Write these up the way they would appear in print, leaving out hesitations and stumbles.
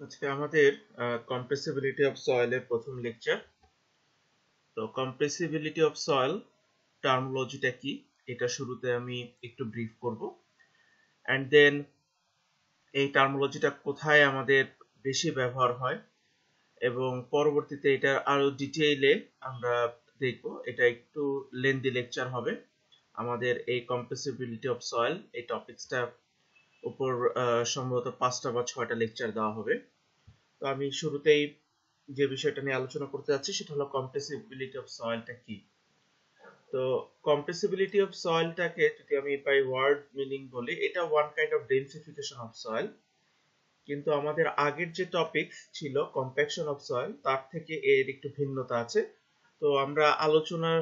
আজকে আমাদের compressibility of সয়েলের প্রথম লেকচার। তো কম্প্রেসিবিলিটি অফ সয়েল টার্মোলজিটা কি এটা শুরুতে আমি একটু ব্রিফ করব, অ্যান্ড দেন এই টার্মোলজিটা কোথায় আমাদের বেশি ব্যবহার হয় এবং পরবর্তীতে এটা আরো ডিটেইলে আমরা দেখব। এটা একটু লেন্দি লেকচার হবে। আমাদের এই কম্প্রেসিবিলিটি অফ সয়েল এই টপিকসটা উপর সম্ভবত 5টা বা 6টা লেকচার দেওয়া হবে। তো আমি শুরুতেই যে বিষয়টা নিয়ে আলোচনা করতে যাচ্ছি সেটা হলো কম্প্রেসিবিলিটি অফ সয়েলটা কি। তো কম্প্রেসিবিলিটি অফ সয়েলটাকে যদি আমি বাই ওয়ার্ড মিনিং বলি, এটা one kind of densification of soil. কিন্তু আমাদের আগের যে টপিক ছিল কম্প্যাকশন অফ সয়েল, তার থেকে এর একটু ভিন্নতা আছে। তো আমরা আলোচনার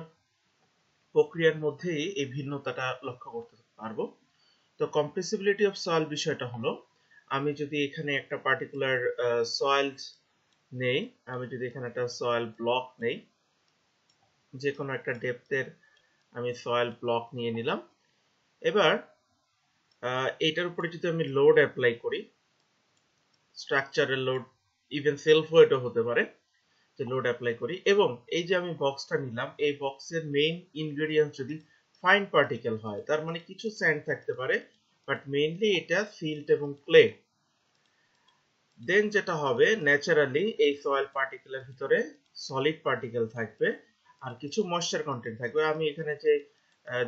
প্রক্রিয়ার মধ্যেই এই ভিন্নতাটা লক্ষ্য করতে পারবো। তো কম্প্রেসিবিলিটি অফ সয়েল বিষয়টা হলো, আমি যদি এখানে একটা পার্টিকুলার সয়েল নেই, আমি যদি এখানে একটা সয়েল ব্লক নেই, যে কোনো একটা ডেপথের আমি সয়েল ব্লক নিয়ে নিলাম। এবার এটার উপরে যদি আমি লোড অ্যাপ্লাই করি, স্ট্রাকচারের লোড, ইভেন সেলফ ওয়েটও হতে পারে, যে লোড অ্যাপ্লাই করি, এবং এই যে আমি বক্সটা নিলাম, এই বক্সের মেইন ইনগ্রেডিয়েন্ট যদি ফাইন পার্টিকেল হয়, তার মানে কিছু স্যান্ড থাকতে পারে, বাট মেইনলি এটা সিল্ট এবং ক্লে, দেন যেটা হবে ন্যাচারালি এই সয়েল পার্টিকেলের ভিতরে সলিড পার্টিকেল থাকবে আর কিছু ময়েশ্চার কন্টেন্ট থাকবে। আমি এখানে যে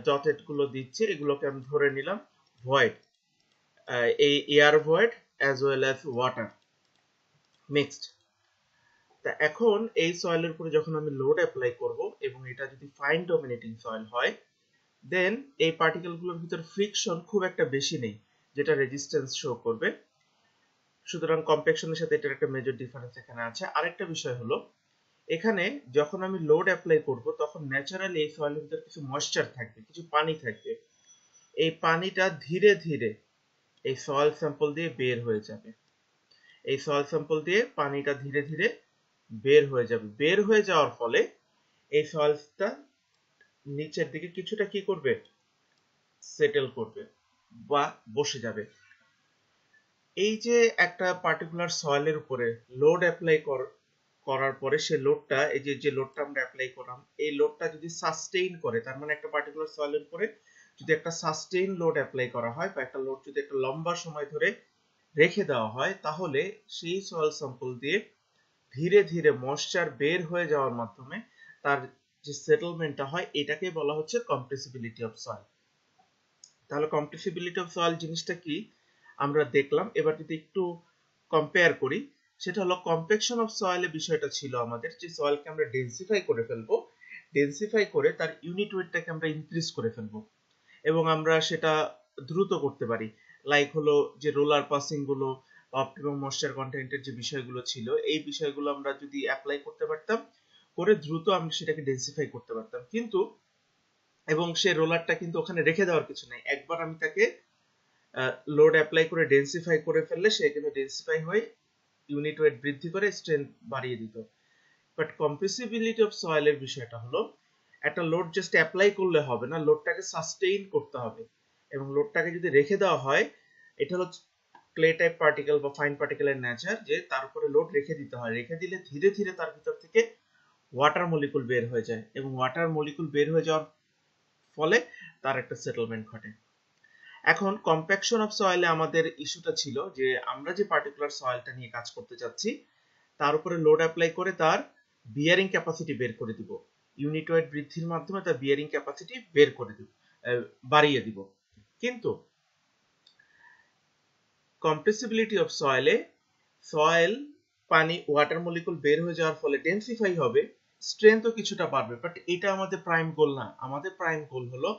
ডটেড গুলো দিচ্ছি এগুলোকে আমি ধরে নিলাম ভয়েড, এই air void as well as water mixed. তা এখন এই সয়েলের উপরে যখন আমি লোড অ্যাপ্লাই করব এবং এটা যদি ফাইন ডমিনেটিং সয়েল হয়, দেন এই পার্টিকেলগুলোর ভিতর ফ্রিকশন খুব একটা বেশি নেই, যেটা রেজিস্ট্যান্স শো করবে। সুতরাং কম্প্যাকশনের সাথে এটার একটা মেজর ডিফারেন্স এখানে আছে। আরেকটা বিষয় হলো, এখানে যখন আমি লোড অ্যাপ্লাই করব তখন ন্যাচারালি এই সয়েলের ভিতরে কিছু ময়েশ্চার থাকবে, কিছু পানি থাকবে। এই পানিটা ধীরে ধীরে এই সয়েল স্যাম্পল দিয়ে বের হয়ে যাবে। এই সয়েল স্যাম্পল দিয়ে পানিটা ধীরে ধীরে বের হয়ে যাবে। বের হয়ে যাওয়ার ফলে এই সয়েলটা নিচের দিকে কিছুটা কি করবে, সেটেল করবে বা বসে যাবে। এই যে একটা পার্টিকুলার সয়েলের উপরে লোড অ্যাপ্লাই করার পরে সে লোডটা, এই যে যে লোডটা আমরা অ্যাপ্লাই করলাম, এই লোডটা যদি সাস্টেইন করে, তার মানে একটা পার্টিকুলার সয়েলের উপরে যদি একটা সাস্টেইন লোড অ্যাপ্লাই করা হয় বা একটা লোড যদি একটা লম্বা সময় ধরে রেখে দেওয়া হয়, তাহলে সেই সয়েল স্যাম্পল দিয়ে ধীরে ধীরে ময়েশ্চার বের হয়ে যাওয়ার মাধ্যমে তার যে সেটেলমেন্টটা হয়, এটাকে বলা হচ্ছে কম্প্রেসিবিলিটি অফ সয়েল। তাহলে কম্প্রেসিবিলিটি অফ সয়েল জিনিসটা কি আমরা দেখলাম। এবার যদি একটু কম্পেয়ার করি, সেটা হলো কম্প্যাকশন অফ সয়েলের বিষয়টা ছিল আমাদের যে সয়েলকে আমরা ডেন্সিফাই করে ফেলবো, ডেন্সিফাই করে তার ইউনিট ওয়েটটাকে আমরা ইনক্রিজ করে ফেলবো এবং আমরা সেটা দ্রুত করতে পারি। লাইক হলো যে রোলার পাসিং গুলো, অপটিমাম ময়েশ্চার কন্টেন্টের যে বিষয়গুলো ছিল, এই বিষয়গুলো আমরা যদি অ্যাপ্লাই করতে পারতাম, করে দ্রুত আমরা সেটাকে ডেন্সিফাই করতে পারতাম। কিন্তু এবং সে রোলারটা কিন্তু ওখানে রেখে দেওয়ার কিছু নেই, একবার আমি তাকে লোড অ্যাপ্লাই করে ডেন্সিফাই করে ফেললে সে কিন্তু ডেন্সিফাই হয়ে ইউনিট ওয়েট বৃদ্ধি করে স্ট্রেংথ বাড়িয়ে দিত। বাট কম্প্রেসিবিলিটি অফ সয়েলের বিষয়টা হলো, একটা লোড জাস্ট অ্যাপ্লাই করলে হবে না, লোডটাকে সাস্টেইন করতে হবে। এবং লোডটাকে যদি রেখে দেওয়া হয়, এটা হলো ক্লে টাইপ পার্টিকেল বা ফাইন পার্টিকেলের নেচার, যে তার উপরে লোড রেখে দিতে হয়, রেখে দিলে ধীরে ধীরে তার ভিতর থেকে ওয়াটার মলিকুল বের হয়ে যায় এবং ওয়াটার মলিকুল বের হয়ে যাওয়ার ফলে তার একটা সেটেলমেন্ট ঘটে। এখন কম্প্যাকশন অফ সয়েলে আমাদের ইস্যুটা ছিল যে আমরা যে পার্টিকুলার সয়েলটা নিয়ে কাজ করতে চাচ্ছি, তার উপরে লোড অ্যাপ্লাই করে তার বিয়ারিং ক্যাপাসিটি বের করে দিব, ইউনিট ওয়েট বৃদ্ধির মাধ্যমে তার বিয়ারিং ক্যাপাসিটি বের করে দিব, বাড়িয়ে দিব। কিন্তু কম্প্রেসিবিলিটি অফ সয়েলে সয়েল, পানি, ওয়াটার মলিকুল বের হয়ে যাওয়ার ফলে ডেন্সিফাই হবে, স্ট্রেংথও কিছুটা বাড়বে, বাট এটা আমাদের প্রাইম গোল না। আমাদের প্রাইম গোল হলো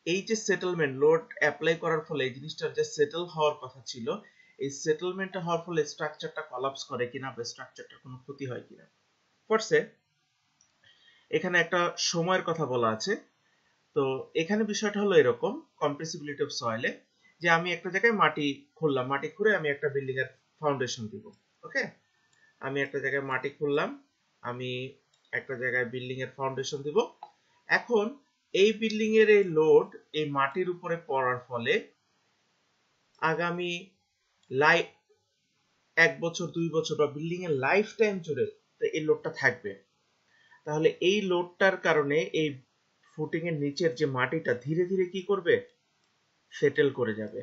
এই যে সেটেলমেন্ট, লোড অ্যাপ্লাই করার ফলে এই জিনিসটার যে সেটেল হওয়ার কথা ছিল, এই সেটেলমেন্টটা হওয়ার ফলে স্ট্রাকচারটা কলাপস করে কিনা বা স্ট্রাকচারটার কোনো ক্ষতি হয় কিনা। ফরসে এখানে একটা সময়ের কথা বলা আছে। তো এখানে বিষয়টা হলো এরকম, কম্প্রেসিবিলিটি অফ সয়েলে, যে আমি একটা জায়গায় মাটি খুঁড়লাম, মাটি খুঁড়ে আমি একটা বিল্ডিং এর ফাউন্ডেশন দিব। ওকে, আমি একটা জায়গায় মাটি খুঁড়লাম, আমি একটা জায়গায় বিল্ডিং এর ফাউন্ডেশন দিব। এখন এই বিল্ডিং এর এই লোড এই মাটির উপরে পড়ার ফলে আগামী 1 বছর 2 বছর বা বিল্ডিং এর লাইফ টাইম জুড়ে এই লোডটা থাকবে, তাহলে এই লোডটার কারণে এই ফুটিং এর নিচের যে মাটিটা ধীরে ধীরে কি করবে, সেটেল করে যাবে।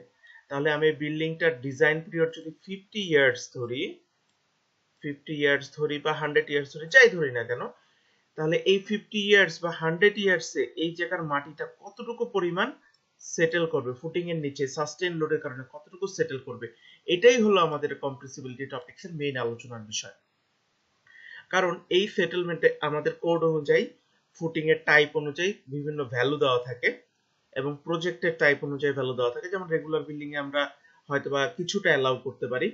তাহলে আমি বিল্ডিংটার ডিজাইন পিরিয়ড যদি 50 ইয়ার্স ধরি, 50 ইয়ার্স ধরি বা 100 ইয়ার্স ধরি, যাই ধরি না কেন, তাহলে এই 50 ইয়ার্স বা 100 ইয়ার্সে এই জায়গার মাটিটা কতটুকু পরিমাণ সেটেল করবে, ফুটিং এর নিচে সাস্টেইন লোডের কারণে কতটুকু সেটেল করবে, এটাই হলো আমাদের কম্প্রেসিবিলিটি টপিকসের মেইন আলোচনার বিষয়। কারণ এই সেটেলমেন্টে আমাদের কোড অনুযায়ী ফুটিং এর টাইপ অনুযায়ী বিভিন্ন ভ্যালু দেওয়া থাকে এবং প্রজেক্টের টাইপ অনুযায়ী ভ্যালু দেওয়া থাকে। যেমন রেগুলার বিল্ডিং এ আমরা হয়তোবা কিছুটা অ্যালাউ করতে পারি,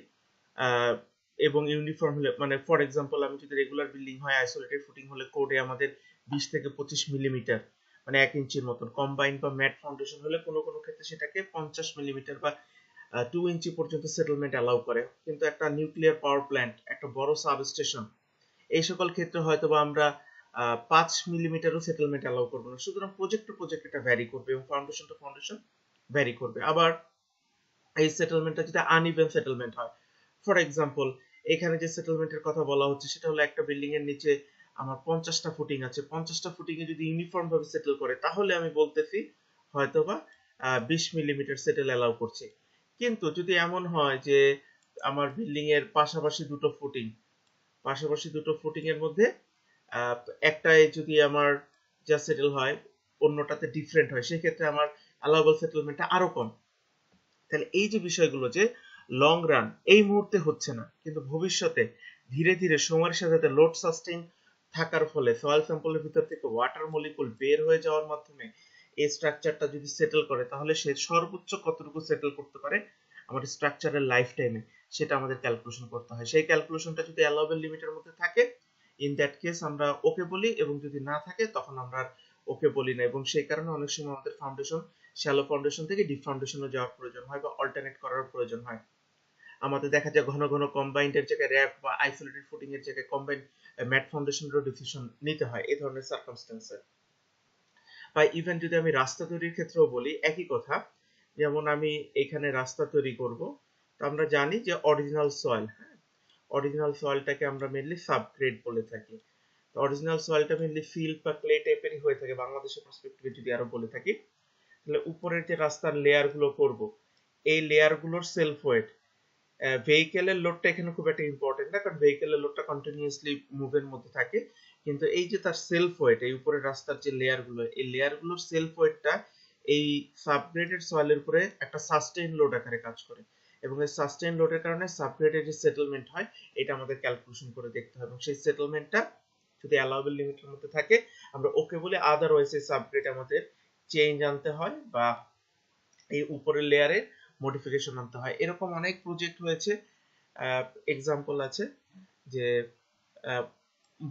এবং ইউনিফর্ম হলে, মানে ফর এক্সাম্পল আমি যদি রেগুলার বিল্ডিং হয় আইসোলেটেড ফুটিং হলে কোডে আমাদের 20 থেকে 25 মিলিমিটার মানে 1 ইঞ্চির মতন, কম্বাইন্ড বা ম্যাট ফাউন্ডেশন হলে কোনো কোনো ক্ষেত্রে সেটাকে 50 মিলিমিটার বা 2 ইঞ্চি পর্যন্ত সেটেলমেন্ট অ্যালাউ করে। কিন্তু একটা নিউক্লিয়ার পাওয়ার প্ল্যান্ট, একটা বড় সাবস্টেশন, এই সকল ক্ষেত্রে হয়তোবা আমরা 5 মিলিমিটারও সেটেলমেন্ট অ্যালাউ করবো না। সুতরাং প্রজেক্ট টু প্রজেক্ট এটা ভ্যারি করবে এবং ফাউন্ডেশন টু ফাউন্ডেশন ভ্যারি করবে। আবার এই সেটেলমেন্টটা যদি আনইভেন সেটেলমেন্ট হয়, ফর এক্সাম্পল এখানে যে সেটেলমেন্টের কথা বলা হচ্ছে সেটা হলো একটা বিল্ডিং এর নিচে আমার 50টা ফুটিং আছে, 50টা ফুটিং এ যদি ইউনিফর্ম ভাবে সেটেল করে তাহলে আমি বলতেছি হয়তোবা 20 মিলিমিটার সেটেল অ্যালাউ করছে। কিন্তু যদি এমন হয় যে আমার বিল্ডিং এর পাশাপাশি দুটো ফুটিং এর মধ্যে একটায় যদি আমার যা সেটেল হয় অন্যটাতে ডিফারেন্ট হয়, সেই ক্ষেত্রে আমার অ্যালাউবল সেটেলমেন্টটা আরো কম। তাহলে এই যে বিষয়গুলো যে লং রান এই মুহূর্তে হচ্ছে না, কিন্তু ভবিষ্যতে ধীরে ধীরে সময়ের সাথে লোড সাস্টেইন থাকার ফলে সয়েল স্যাম্পলের ভিতর থেকে ওয়াটার মলিকুল বের হয়ে যাওয়ার মাধ্যমে এই স্ট্রাকচারটা যদি সেটেল করে তাহলে সে সর্বোচ্চ কতটুকু সেটেল করতে পারে আমাদের স্ট্রাকচারের লাইফ টাইমে, সেটা আমাদের ক্যালকুলেশন করতে হয়। সেই ক্যালকুলেশনটা যদি অ্যালাউবল লিমিটের মধ্যে থাকে ইন দ্যাট কেস আমরা ওকে বলি, এবং যদি না থাকে তখন আমরা ওকে বলি না। এবং সেই কারণে অনেক সময় আমাদের ফাউন্ডেশন শ্যালো ফাউন্ডেশন থেকে ডিপ ফাউন্ডেশনে যাওয়ার প্রয়োজন হয় বা অল্টারনেট করার প্রয়োজন হয়। আমাদের দেখা যায় ঘন ঘন কম্বাইন্ডের জায়গায় র্যাপ বা আইসোলেটেড ফুটিং এর জায়গায় কম্বাইন্ড ম্যাট ফাউন্ডেশনেরও ডিসিশন নিতে হয় এই ধরনের সার্কামস্টেন্সে। বা ইভেন যদি আমি রাস্তা তৈরির ক্ষেত্রেও বলি একই কথা, যেমন আমি এখানে রাস্তা তৈরি করব, তো আমরা জানি যে অরিজিনাল সয়েল, অরিজিনাল সয়েলটাকে আমরা মেনলি সাবগ্রেড বলে থাকি। তো অরিজিনাল সয়েলটা মেনলি ফিল্ড বা ক্লে টাইপেরই হয়ে থাকে বাংলাদেশের পার্সপেক্টিভে যদি আরো বলে থাকি। তাহলে উপরের যে রাস্তার লেয়ার গুলো করব, এই লেয়ার গুলোর সেলফ ওয়েট, ভেহিকেলের লোডটা এখানে খুব একটা ইম্পর্টেন্ট না, কারণ ভেহিকেলের লোডটা কন্টিনিউয়াসলি মুভের মধ্যে থাকে, কিন্তু এই যে তার সেলফ ওয়েট, এই উপরের রাস্তার যে লেয়ার গুলো, এই লেয়ার গুলোর সেলফ ওয়েটটা এই সাবগ্রেডেড সয়েলের উপরে একটা সাস্টেইন লোড আকারে কাজ করে, এবং এই সাস্টেইন লোডের কারণে সাবগ্রেডের যে সেটেলমেন্ট হয় এটা আমাদের ক্যালকুলেশন করে দেখতে হবে, এবং সেই সেটেলমেন্টটা যদি অ্যালাউবল লিমিটের মধ্যে থাকে আমরা ওকে বলে, আদারওয়াইজ এই সাবগ্রেড আমাদের চেঞ্জ আনতে হয় বা এই উপরের লেয়ারে মডিফিকেশন আনতে হয়। এরকম অনেক প্রজেক্ট হয়েছে, এক্সাম্পল আছে যে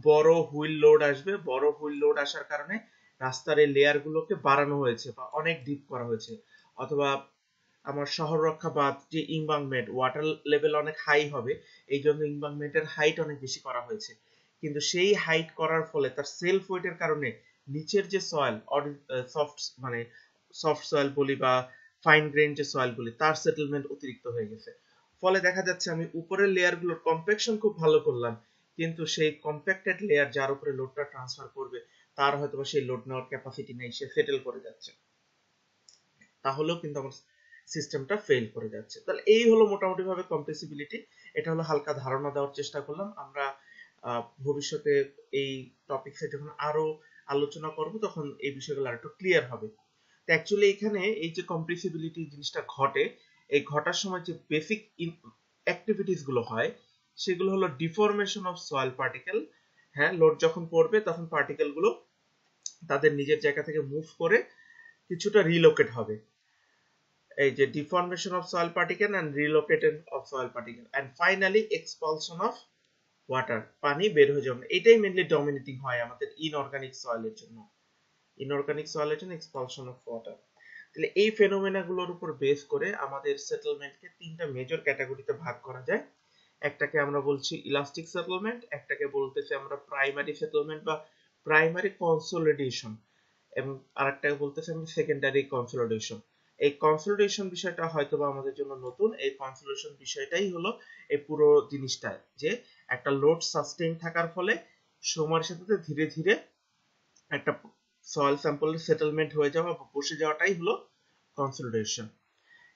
বড় হুইল লোড আসবে, বড় হুইল লোড আসার কারণে রাস্তার এই লেয়ার গুলোকে বাড়ানো হয়েছে বা অনেক ডিপ করা হয়েছে। অথবা আমার শহর রক্ষা বাঁধ যে ইম্বাংমেন্ট, ওয়াটার লেভেল অনেক হাই হবে এই জন্য ইম্বাংমেন্টের হাইট অনেক বেশি করা হয়েছে, কিন্তু সেই হাইট করার ফলে তার সেলফ ওয়েটের কারণে নিচের যে সয়েল সফট, মানে সফট সয়েল বলি বা ফাইন গ্রেন যে সয়েল বলি, তার সেটেলমেন্ট অতিরিক্ত হয়ে গেছে। ফলে দেখা যাচ্ছে আমি উপরের লেয়ার গুলোর কম্প্যাকশন খুব ভালো করলাম, কিন্তু সেই কম্প্যাক্টেড লেয়ার যার উপরে লোডটা ট্রান্সফার করবে তার হয়তো সেই লোড নেওয়ার ক্যাপাসিটি নেই, সে সেটেল করে যাচ্ছে, তাহলেও কিন্তু আমার সিস্টেমটা ফেল করে যাচ্ছে। তাহলে এই হলো মোটামুটি ভাবে কম্প্রেসিবিলিটি। এটা হলো হালকা ধারণা দেওয়ার চেষ্টা করলাম। আমরা ভবিষ্যতে এই টপিকসে যখন আরো আলোচনা করব তখন এই বিষয়গুলো আরেকটু ক্লিয়ার হবে। তো অ্যাকচুয়ালি এখানে এই যে কম্প্রেসিবিলিটি জিনিসটা ঘটে, এই ঘটার সময় যে বেসিক অ্যাক্টিভিটিস গুলো হয় সেগুলো হলো ডিফরমেশন অফ সয়েল পার্টিকেল। হ্যাঁ, লোড যখন পড়বে তখন পার্টিকেল গুলো তাদের নিজের জায়গা থেকে মুভ করে কিছুটা রিলোকেট হবে, এই যে deformation of soil particle and relocated of soil particle, and finally expulsion of water, পানি বের হয়ে যাবে। এটাই মেইনলি ডমিনেটিং হয় আমাদের ইনঅর্গানিক সয়েলের জন্য, ইনঅর্গানিক সয়েলের জন্য এক্সপালশন অফ ওয়াটার। তাহলে এই ফেনোমেনা গুলোর উপর বেস করে আমাদের সেটেলমেন্টকে তিনটা মেজর ক্যাটাগরিতে ভাগ করা যায়। একটাকে আমরা বলছি ইলাস্টিক সেটেলমেন্ট, একটাকে বলতেছি আমরা প্রাইমারি সেটেলমেন্ট বা প্রাইমারি কনসোলিডেশন, এবং আরেকটাকে বলতেছি আমরা সেকেন্ডারি কনসোলিডেশন। এই কনসলিডেশন বিষয়টা হয়তোবা আমাদের জন্য নতুন। এই কনসলিডেশন বিষয়টাই হলো এই পুরো জিনিসটা, যে একটা লোড সাস্টেইন থাকার ফলে সময়ের সাথে সাথে ধীরে ধীরে একটা সয়েল স্যাম্পলের সেটেলমেন্ট হয়ে যাওয়া বা বসে যাওয়াটাই হলো কনসলিডেশন।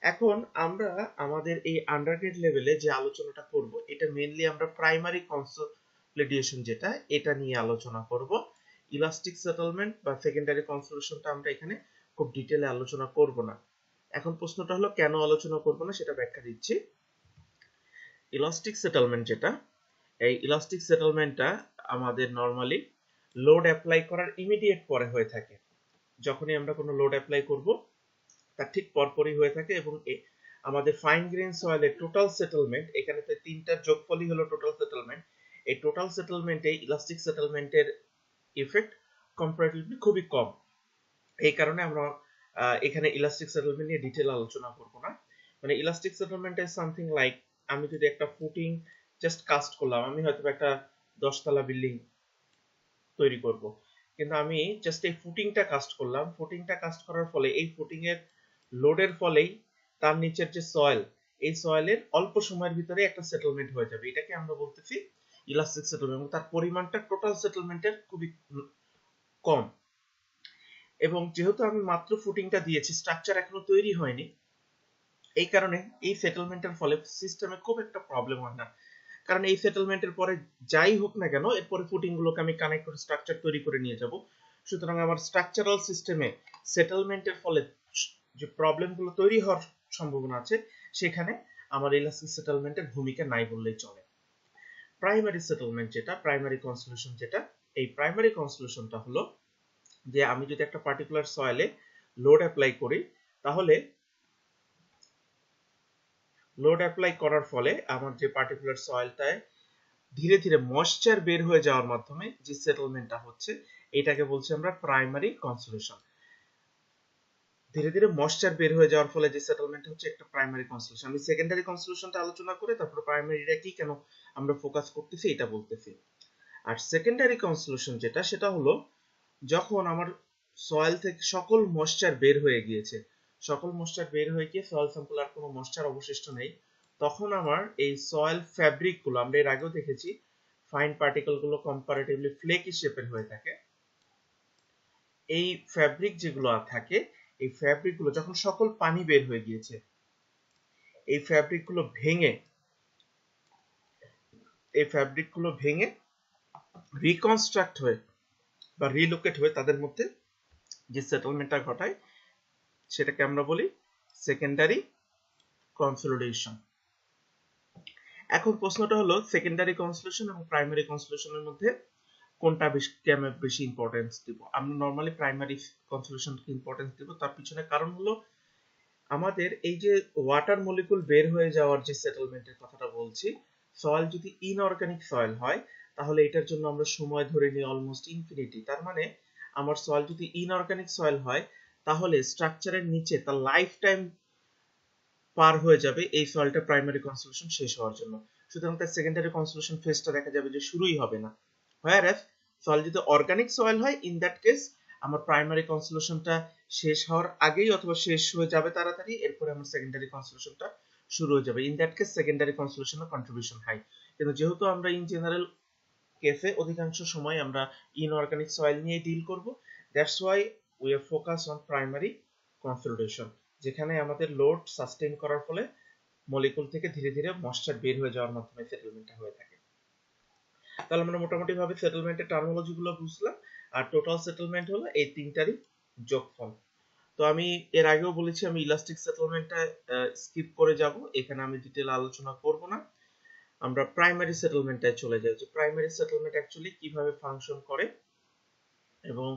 এখন আমরা আমাদের এই আন্ডারগ্রেড লেভেলে যে আলোচনাটা করব, এটা মেইনলি আমরা প্রাইমারি কনসলিডেশন যেটা, এটা নিয়ে আলোচনা করব। ইলাস্টিক সেটেলমেন্ট বা সেকেন্ডারি কনসলিডেশনটা আমরা এখানে খুব ডিটেইলে আলোচনা করব না। এখন প্রশ্নটা হলো কেন আলোচনা করব না, সেটা ব্যাখ্যা দিচ্ছি। ইলাস্টিক সেটেলমেন্ট যেটা, এই ইলাস্টিক সেটেলমেন্টটা আমাদের নরমালি লোড অ্যাপ্লাই করার ইমিডিয়েট পরে হয়ে থাকে। যখনই আমরা কোনো লোড অ্যাপ্লাই করব তার ঠিক পরপরই হয়ে থাকে, এবং আমাদের ফাইন গ্রেইন সয়েলের টোটাল সেটেলমেন্ট, এখানে তো তিনটার যোগফলই হলো টোটাল সেটেলমেন্ট। এই টোটাল সেটেলমেন্টে ইলাস্টিক সেটেলমেন্টের ইফেক্ট কম্পারেটিভলি খুবই কম। এই কারণে আমরা এখানে ইলাস্টিক সেটেলমেন্ট নিয়ে ডিটেইল আলোচনা করব না। মানে elastic settlement is something like, আমি যদি একটা ফুটিং জাস্ট কাস্ট করলাম, আমি হয়তো একটা 10 তলা বিল্ডিং তৈরি করব, কিন্তু আমি জাস্ট এই ফুটিংটা কাস্ট করলাম। ফুটিংটা কাস্ট করার ফলে এই ফুটিং এর লোডের ফলেই তার নিচের যে সয়েল, এই সয়েলের অল্প সময়ের ভিতরে একটা সেটেলমেন্ট হয়ে যাবে, এটাকে আমরা বলতেছি ইলাস্টিক সেটেলমেন্ট, এবং তার পরিমাণটা টোটাল সেটেলমেন্টের খুবই কম। এবং যেহেতু আমি মাত্র ফুটিংটা দিয়েছি, স্ট্রাকচার এখনো তৈরি হয়নি, এই কারণে এই সেটেলমেন্টের ফলে সিস্টেমে খুব একটা প্রবলেম হয় না। কারণ এই সেটেলমেন্টের পরে যাই হোক না কেন, এরপরে ফুটিং গুলোকে আমি কানেক্ট করে স্ট্রাকচার তৈরি করে নিয়ে যাব। সুতরাং আমার স্ট্রাকচারাল সিস্টেমে সেটেলমেন্টের ফলে যে প্রবলেমগুলো তৈরি হওয়ার সম্ভাবনা আছে, সেখানে আমার ইলাস্টিক সেটেলমেন্টের ভূমিকা নাই বললেই চলে। প্রাইমারি সেটেলমেন্ট যেটা, প্রাইমারি কনসলিউশন যেটা, এই প্রাইমারি কনসলিউশনটা হলো যে আমি যদি একটা পার্টিকুলার সয়েলে লোড অ্যাপ্লাই করি, তাহলে লোড অ্যাপ্লাই করার ফলে আমার যে পার্টিকুলার সয়েলটায় ধীরে ধীরে ময়েশ্চার বের হয়ে যাওয়ার মাধ্যমে যে সেটেলমেন্টটা হচ্ছে, এটাকে বলছি আমরা প্রাইমারি কনসলিউশন। ধীরে ধীরে ময়েশ্চার বের হয়ে যাওয়ার ফলে যে সেটেলমেন্ট হচ্ছে একটা প্রাইমারি কনসলিউশন। আমি সেকেন্ডারি কনসলিউশনটা আলোচনা করে তারপর প্রাইমারিটা কি, কেন আমরা ফোকাস করতেছি, এটা বলতেছি। আর সেকেন্ডারি কনসলিউশন যেটা, সেটা হলো যখন আমার সয়েল থেকে সকল ময়েশ্চার বের হয়ে গিয়েছে, সকল ময়েশ্চার বের হয়ে গিয়ে সয়েল স্যাম্পল আর কোনো ময়েশ্চার অবশিষ্ট নেই, তখন আমার এই সয়েল ফ্যাব্রিক গুলো, আমরা এর আগেও দেখেছি ফাইন পার্টিকেল গুলো কম্পারেটিভলি ফ্লেকি শেপের হয়ে থাকে। এই ফ্যাব্রিক যেগুলো থাকে, এই ফ্যাব্রিক গুলো যখন সকল পানি বের হয়ে গিয়েছে, এই ফ্যাব্রিক গুলো ভেঙে রিকনস্ট্রাক্ট হয়ে বা রিলোকেট হয়ে তাদের মধ্যে যে সেটেলমেন্টটা ঘটায়, সেটাকে আমরা বলি সেকেন্ডারি কনসলিডেশন। এখন প্রশ্নটা হলো সেকেন্ডারি কনসলিডেশন এবং প্রাইমারি কনসলিডেশনের মধ্যে কোনটা বেশি ইম্পর্টেন্স দিব। আমরা নরমালি প্রাইমারি কনসলিডেশনকে ইম্পর্টেন্স দিব। তার পিছনে কারণ হলো আমাদের এই যে ওয়াটার মলিকুল বের হয়ে যাওয়ার যে সেটেলমেন্টের কথাটা বলছি, সয়েল যদি ইনঅর্গানিক সয়েল হয়, তাহলে এটার জন্য আমরা সময় ধরে নিই অলমোস্ট ইনফিনিটি। তার মানে আমার সয়েল যদি ইনঅর্গানিক সয়েল হয়, তাহলে স্ট্রাকচারের নিচে তার লাইফ টাইম পার হয়ে যাবে এই সয়েলটা প্রাইমারি কনসলিউশন শেষ হওয়ার জন্য। সুতরাং তার সেকেন্ডারি কনসলিউশন ফেজটা দেখা যাবে যে শুরুই হবে না। হোয়ারএস সয়েল যদি অর্গানিক সয়েল হয়, ইন দ্যাট কেস আমার প্রাইমারি কনসলিউশনটা শেষ হওয়ার আগেই অথবা শেষ হয়ে যাবে তাড়াতাড়ি, এরপরে আমার সেকেন্ডারি কনসলিউশনটা শুরু হয়ে যাবে। ইন দ্যাট কেস সেকেন্ডারি কনসলিউশনের কন্ট্রিবিউশন হাই। কিন্তু যেহেতু আমরা ইন জেনারেল কেসে অধিকাংশ সময় আমরা ইনঅর্গানিক সয়েল নিয়ে ডিল করব, that's why we are focus on primary consolidation, যেখানে আমাদের লোড সাস্টেইন করার ফলে মলিকুল থেকে ধীরে ধীরে ময়েশ্চার বের হয়ে যাওয়ার মাধ্যমে সেটেলমেন্টটা হয়ে থাকে। তাহলে আমরা মোটামুটি ভাবে সেটেলমেন্টের টার্মিনোলজি গুলো বুঝলাম, আর টোটাল সেটেলমেন্ট হলো এই তিনটারই যোগফল। তো আমি এর আগেও বলেছি আমি ইলাস্টিক সেটেলমেন্টটা স্কিপ করে যাব, এখানে আমি ডিটেইল আলোচনা করব না। আমরা প্রাইমারি সেটেলমেন্টটায় চলে যাই, যে প্রাইমারি সেটেলমেন্ট অ্যাকচুয়ালি কিভাবে ফাংশন করে এবং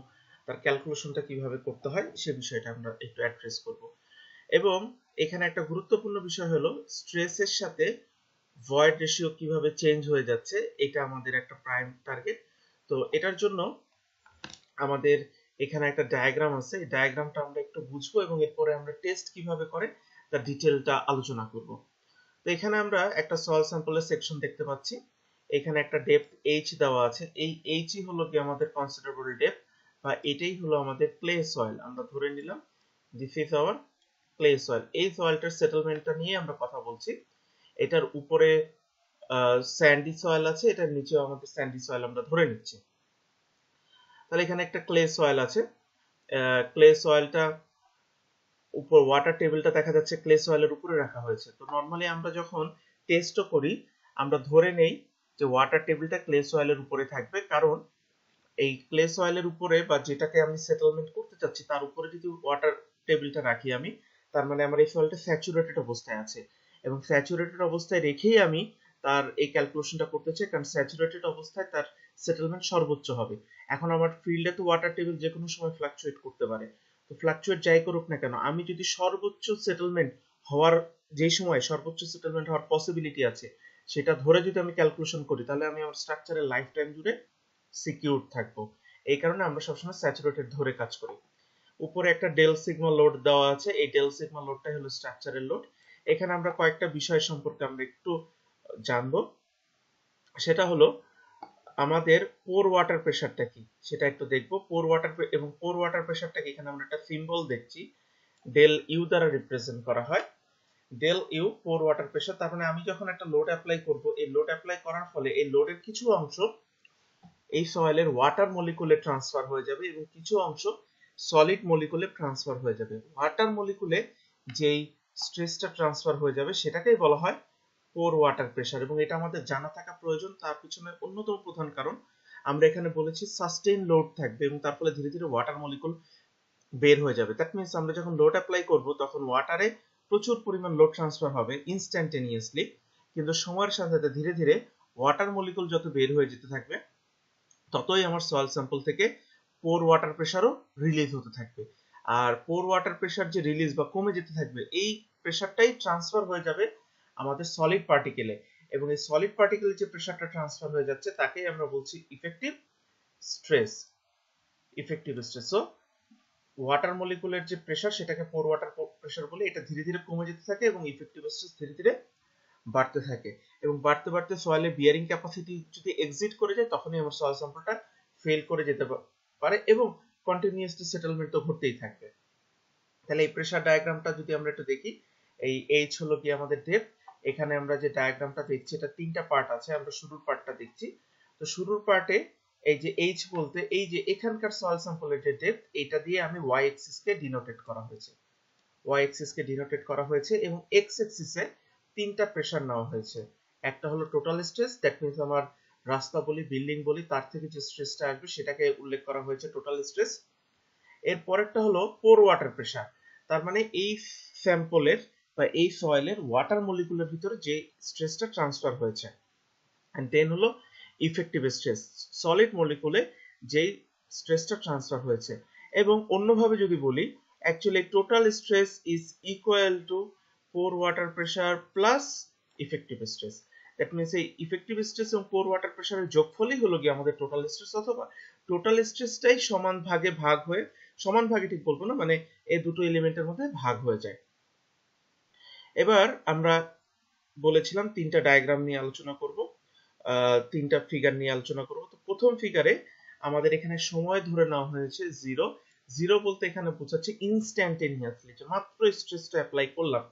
তার ক্যালকুলেশনটা কিভাবে করতে হয় সে বিষয়টা আমরা একটু অ্যাড্রেস করব। এবং এখানে একটা গুরুত্বপূর্ণ বিষয় হলো স্ট্রেসের সাথে ভয়েড রেশিও কিভাবে চেঞ্জ হয়ে যাচ্ছে, এটা আমাদের একটা প্রাইম টার্গেট। তো এটার জন্য আমাদের এখানে একটা ডায়াগ্রাম আছে, এই ডায়াগ্রামটা আমরা একটু বুঝবো এবং এরপরে আমরা টেস্ট কিভাবে করে তার ডিটেলটা আলোচনা করব। তো এখানে আমরা একটা সয়েল স্যাম্পলের সেকশন দেখতে পাচ্ছি। এখানে একটা ডেপথ h দেওয়া আছে, এই h ই হলো কি আমাদের কনসিডারেবল ডেপথ, বা এটাই হলো আমাদের ক্লে সয়েল। আমরা ধরে নিলাম this is our clay soil, এই সয়েলটার সেটেলমেন্টটা নিয়ে আমরা কথা বলছি। এটার উপরে স্যান্ডি সয়েল আছে, এটার নিচেও আমাদের স্যান্ডি সয়েল আমরা ধরে নিচ্ছি। তাহলে এখানে একটা ক্লে সয়েল আছে, ক্লে সয়েলটা উপর ওয়াটার টেবিলটা দেখা যাচ্ছে ক্লে সয়েলের উপরে রাখা হয়েছে। তো নরমালি আমরা যখন টেস্টও করি আমরা ধরে নেই যে ওয়াটার টেবিলটা ক্লে সয়েলের উপরে থাকবে, কারণ এই ক্লে সয়েলের উপরে বা যেটাকে আমি সেটেলমেন্ট করতে চাচ্ছি তার উপরে যদি ওয়াটার টেবিলটা রাখি আমি, তার মানে আমার এই সয়েলটা স্যাচুরেটেড অবস্থায় আছে, এবং স্যাচুরেটেড অবস্থায় রেখেই আমি তার এই ক্যালকুলেশনটা করতে চাই, কারণ স্যাচুরেটেড অবস্থায় তার সেটেলমেন্ট সর্বোচ্চ হবে। এখন আমার ফিল্ডে তো ওয়াটার টেবিল যে কোনো সময় ফ্লাকচুয়েট করতে পারে, তো ফ্লাকচুয়েট যাই করুক না কেন, আমি যদি সর্বোচ্চ সেটেলমেন্ট হওয়ার, যে সময় সর্বোচ্চ সেটেলমেন্ট হওয়ার পসিবিলিটি আছে সেটা ধরে যদি আমি ক্যালকুলেশন করি, তাহলে আমি আমার স্ট্রাকচারের লাইফ টাইম জুড়ে সিকিউর থাকবো। এই কারণে আমরা সবসময় স্যাচুরেটেড ধরে কাজ করি। উপরে একটা ডেল সিগমা লোড দেওয়া আছে, এই ডেল সিগমা লোডটাই হলো স্ট্রাকচারের লোড। এখানে আমরা কয়েকটা বিষয় সম্পর্কে আমরা একটু জানবো, সেটা হলো আমাদের পোর ওয়াটার প্রেসারটা কি সেটা একটু দেখবো। পোর ওয়াটার এবং পোর ওয়াটার প্রেসারটাকে এখানে আমরা একটা সিম্বল দেখছি, ডেল ইউ দ্বারা রিপ্রেজেন্ট করা হয়। Del U pore water pressure, তার মানে আমি যখন একটা লোড অ্যাপ্লাই করব, এই লোড অ্যাপ্লাই করার ফলে এই লোডের কিছু অংশ এই সয়েলের ওয়াটার মলিকুলে ট্রান্সফার হয়ে যাবে এবং কিছু অংশ সলিড মলিকুলে ট্রান্সফার হয়ে যাবে। ওয়াটার মলিকুলে যেই স্ট্রেসটা ট্রান্সফার হয়ে যাবে সেটাকেই বলা হয় পোর ওয়াটার প্রেসার, এবং এটা আমাদের জানা থাকা প্রয়োজন। তার পিছনে অন্যতম প্রধান কারণ আমরা এখানে বলেছি সাস্টেইন লোড থাকবে এবং তার ফলে ধীরে ধীরে ওয়াটার মলিকুল বের হয়ে যাবে। দ্যাট মিন্স আমরা যখন লোড অ্যাপ্লাই করব তখন ওয়াটারে প্রচুর পরিমাণ লোড ট্রান্সফার হবে ইনস্ট্যান্টেনিয়াসলি, কিন্তু সময়ের সাথে সাথে ধীরে ধীরে ওয়াটার মলিকুল যত বের হয়ে যেতে থাকবে ততই আমার সয়েল স্যাম্পল থেকে পোর ওয়াটার প্রেসারও রিলিজ হতে থাকবে। আর পোর ওয়াটার প্রেসার যে রিলিজ বা কমে যেতে থাকবে, এই প্রেসারটাই ট্রান্সফার হয়ে যাবে আমাদের সলিড পার্টিকেলে, এবং এই সলিড পার্টিকেলে যে প্রেসারটা ট্রান্সফার হয়ে যাচ্ছে তাকেই আমরা বলছি effective stress. Effective stress, so water মলিকুলের যে প্রেসার সেটাকে পোর ওয়াটার প্রেসার বলে, এটা ধীরে ধীরে কমে যেতে থাকে এবং ইফেক্টিভ স্ট্রেস ধীরে ধীরে বাড়তে থাকে, এবং বাড়তে বাড়তে সয়েলের বিয়ারিং ক্যাপাসিটি যদি এক্সিট করে যায় তখনই আমার সয়েল স্যাম্পলটা ফেল করে যেতে পারে এবং কন্টিনিউয়াসলি সেটেলমেন্ট তো ঘটতেই থাকবে। তাহলে এই প্রেসার ডায়াগ্রামটা যদি আমরা একটু দেখি, এই এইচ হলো কি আমাদের ডেপথ। এখানে আমরা যে ডায়াগ্রামটা দেখছি এটা তিনটা পার্ট আছে, আমরা শুরুর পার্টটা দেখছি। তো শুরুর পার্টে এই যে এইচ বলতে এই যে এখানকার সয়েল স্যাম্পলের যে ডেপথ, এটা দিয়ে আমি ওয়াই এক্সিস কে ডিনোটেট করা হয়েছে, ওয়াই এক্সিস কে ডিনোটেট করা হয়েছে, এবং এক্স এক্সিসে তিনটা প্রেসার নেওয়া হয়েছে। একটা হলো টোটাল স্ট্রেস, দ্যাট মিন্স আমার রাস্তা বলি বিল্ডিং বলি তার থেকে যে স্ট্রেসটা আসবে সেটাকে উল্লেখ করা হয়েছে টোটাল স্ট্রেস। এর পরেরটা হলো পোর ওয়াটার প্রেসার, তার মানে এই স্যাম্পলের বা এই সয়েলের ওয়াটার মলিকুলের ভিতরে যে স্ট্রেসটা ট্রান্সফার হয়েছে। এন্ড দেন হলো ইফেক্টিভ স্ট্রেস, সলিড মলিকুলে যেই স্ট্রেসটা ট্রান্সফার হয়েছে। এবং অন্যভাবে যদি বলি, actually total stress is equal to poor water pressure plus effective stress. That means এই ইফেক্টিভ স্ট্রেস এবং পোর ওয়াটার প্রেসারের যোগফলই হলো কি আমাদের টোটাল স্ট্রেস, অথবা টোটাল স্ট্রেসটাই সমান ভাগে ভাগ হয়ে, সমান ভাগে ঠিক বলবো না, মানে এই দুটো এলিমেন্টের মধ্যে ভাগ হয়ে যায়। এবার আমরা বলেছিলাম তিনটা ডায়াগ্রাম নিয়ে আলোচনা করব, তিনটা ফিগার নিয়ে আলোচনা করব। তো প্রথম ফিগারে আমাদের এখানে সময় ধরে নেওয়া হয়েছে 0। 0 বলতে এখানে বোঝাচ্ছে ইনস্ট্যান্টেনিয়াসলি, যে মাত্র স্ট্রেসটা অ্যাপ্লাই করলাম।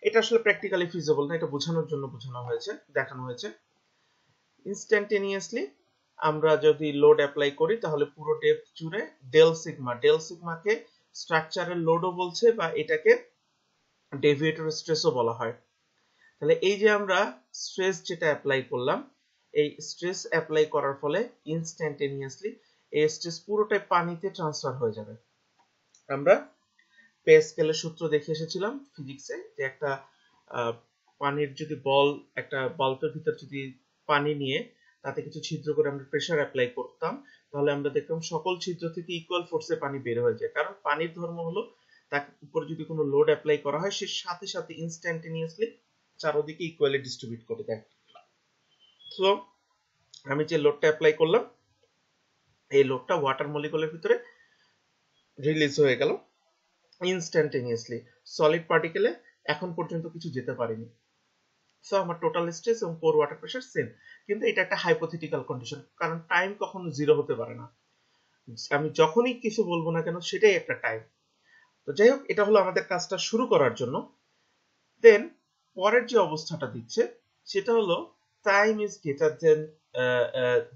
এটা আসলে প্র্যাকটিক্যালি ফিজিবল না, এটা বোঝানোর জন্য বোঝানো হয়েছে, দেখানো হয়েছে। ইনস্ট্যান্টেনিয়াসলি আমরা যদি লোড অ্যাপ্লাই করি তাহলে পুরো ডেপথ জুড়ে ডেল সিগমা, ডেল সিগমাকে স্ট্রাকচারের লোডও বলছে বা এটাকে ডেভিয়েটর স্ট্রেসও বলা হয়। তাহলে এই যে আমরা স্ট্রেস যেটা অ্যাপ্লাই করলাম, এই স্ট্রেস অ্যাপ্লাই করার ফলে ইনস্ট্যান্টেনিয়াসলি এই স্ট্রেস পুরোটাই পানিতে ট্রান্সফার হয়ে যাবে। আমরা পে স্কেলের সূত্র দেখে এসেছিলাম ফিজিক্সে, যে একটা পানির যদি বল, একটা বাল্বের ভিতর যদি পানি নিয়ে তাতে কিছু ছিদ্র করে আমরা প্রেসার অ্যাপ্লাই করতাম, তাহলে আমরা দেখতাম সকল ছিদ্র থেকে ইকুয়াল ফোর্সে পানি বের হয়ে যায়। কারণ পানির ধর্ম হলো তার উপর যদি কোনো লোড অ্যাপ্লাই করা হয় সে সাথে সাথে ইনস্ট্যান্টেনিয়াসলি চারদিকে ইকুয়ালি ডিস্ট্রিবিউট করে দেয়। সো আমি যে লোডটা অ্যাপ্লাই করলাম এই লোডটা ওয়াটার মলিকুলের ভিতরে রিলিজ হয়ে গেল ইনস্ট্যান্টেনিয়াসলি, সলিড পার্টিকেলে এখন পর্যন্ত কিছু যেতে পারেনি। সো আমার টোটাল স্ট্রেস এবং পোর ওয়াটার প্রেসার সেম, কিন্তু এটা একটা হাইপোথেটিক্যাল কন্ডিশন, কারণ টাইম কখনো জিরো হতে পারে না। আমি যখনই কিছু বলবো না কেন সেটাই একটা টাইম। তো যাই হোক, এটা হলো আমাদের কাজটা শুরু করার জন্য। দেন পরের যে অবস্থাটা দিচ্ছে সেটা হলো time is greater than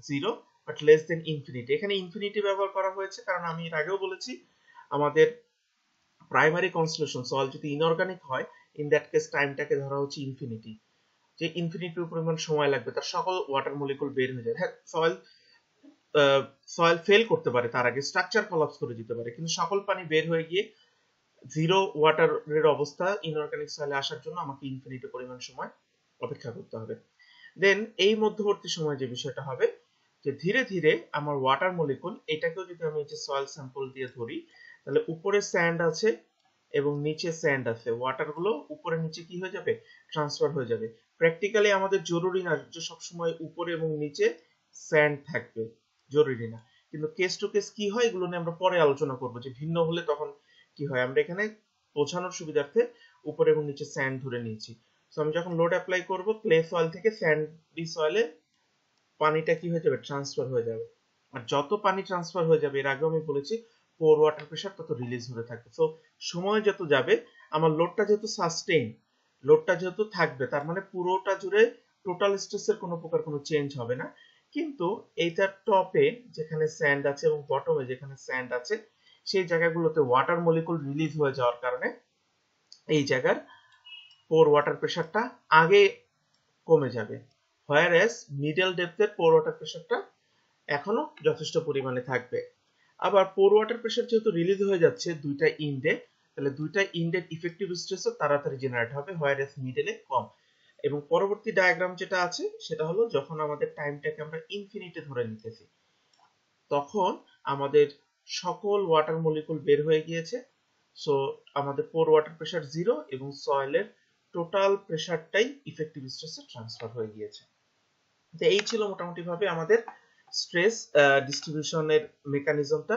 0 but less than infinity. এখানে ইনফিনিটি ব্যবহার করা হয়েছে কারণ আমি এর আগেও বলেছি আমাদের প্রাইমারি কনস্টিটিউশন সয়েল যদি ইনঅর্গানিক হয়, ইন দ্যাট কেস টাইমটাকে ধরা হচ্ছে ইনফিনিটি, যে ইনফিনিটির পরিমাণ সময় লাগবে তার সকল ওয়াটার মলিকুল বের হয়ে যায়। হ্যাঁ, সয়েল ফেল করতে পারে, তার আগে স্ট্রাকচার কোলাপস করে যেতে পারে, কিন্তু সকল পানি বের হয়ে গিয়ে জিরো ওয়াটারের অবস্থা ইনঅর্গানিক সয়েলে আসার জন্য আমাকে ইনফিনিটি পরিমাণ সময় অপেক্ষা করতে হবে। দেন এই মধ্যবর্তী সময় যে বিষয়টা হবে যে ধীরে ধীরে আমার ওয়াটার মলিকুল, এটাকেও যদি আমি এই যে সয়েল স্যাম্পল দিয়ে ধরি, তাহলে উপরে স্যান্ড আছে এবং নিচে স্যান্ড আছে, ওয়াটার গুলো উপরে নিচে কি হয়ে যাবে, ট্রান্সফার হয়ে যাবে। প্র্যাকটিক্যালি আমাদের জরুরি না যে সবসময় উপরে এবং নিচে স্যান্ড থাকবে, জরুরি না, কিন্তু কেস টু কেস কি হয় এগুলো নিয়ে আমরা পরে আলোচনা করব, যে ভিন্ন হলে তখন কি হয়। আমরা এখানে বোঝানোর সুবিধার্থে উপরে এবং নিচে স্যান্ড ধরে নিয়েছি। সো আমি যখন লোড অ্যাপ্লাই করব, ক্লে সয়েল থেকে স্যান্ডি সয়েলে পানিটা কি হয়ে যাবে, ট্রান্সফার হয়ে যাবে। আর যত পানি ট্রান্সফার হয়ে যাবে, এর আগেও আমি বলেছি, পোর ওয়াটার প্রেশার তত রিলিজ হতে থাকবে। সো সময় যত যাবে আমার লোডটা যেহেতু সাস্টেইন, লোডটা যেহেতু থাকবে, তার মানে পুরোটা জুড়ে টোটাল স্ট্রেসের কোনো প্রকার কোনো চেঞ্জ হবে না। কিন্তু এইটার টপে যেখানে স্যান্ড আছে এবং বটমে যেখানে স্যান্ড আছে, সেই জায়গাগুলোতে ওয়াটার মলিকুল রিলিজ হয়ে যাওয়ার কারণে এই জায়গার পোর ওয়াটার প্রেশারটা আগে কমে যাবে, হোয়ারএস মিডল ডেপথের পোর ওয়াটার প্রেশারটা এখনো যথেষ্ট পরিমাণে থাকবে। আবার পোর ওয়াটার প্রেশার যেহেতু রিলিজ হয়ে যাচ্ছে দুইটা ইন্ডে, তাহলে দুইটা ইন্ডের ইফেক্টিভ স্ট্রেসও তাড়াতাড়ি জেনারেট হবে, হোয়ারএস মিডলে কম। এবং পরবর্তী ডায়াগ্রাম যেটা আছে সেটা হলো যখন আমাদের টাইমটাকে আমরা ইনফিনিটি ধরে নিতেছি, তখন আমাদের সকল ওয়াটার মলিকুল বের হয়ে গিয়েছে। সো আমাদের পোর ওয়াটার প্রেশার 0 এবং সয়েলের টোটাল প্রেশারটাই ইফেক্টিভ স্ট্রেসে ট্রান্সফার হয়ে গিয়েছে। তো এই ছিল মোটামুটি ভাবে আমাদের স্ট্রেস ডিস্ট্রিবিউশনের মেকানিজমটা।